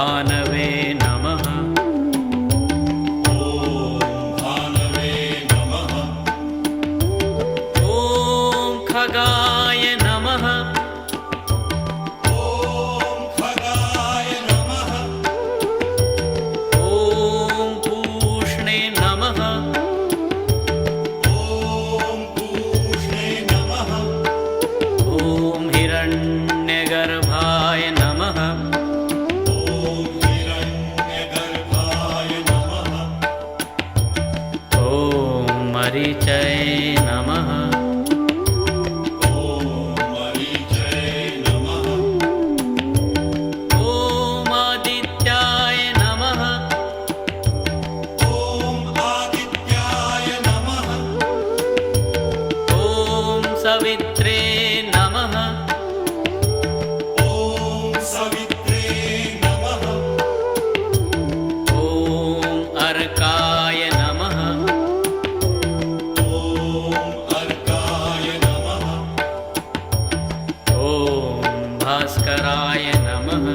भानवे नमः। ॐ खगाय नमः। ॐ पूष्णे नमः। ॐ हिरण्यगर्भाय नमः। ॐ मरीचये नमः। ॐ आदित्याय नमः। ॐ सवित्रे नमः। ॐ अर्काय नमः। ॐ भास्कराय नमः।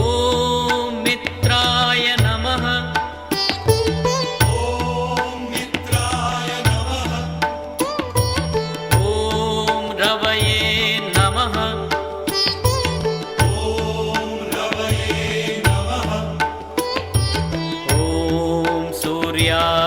ॐ मित्राय नमः। ॐ रवये नमः। ॐ सूर्याय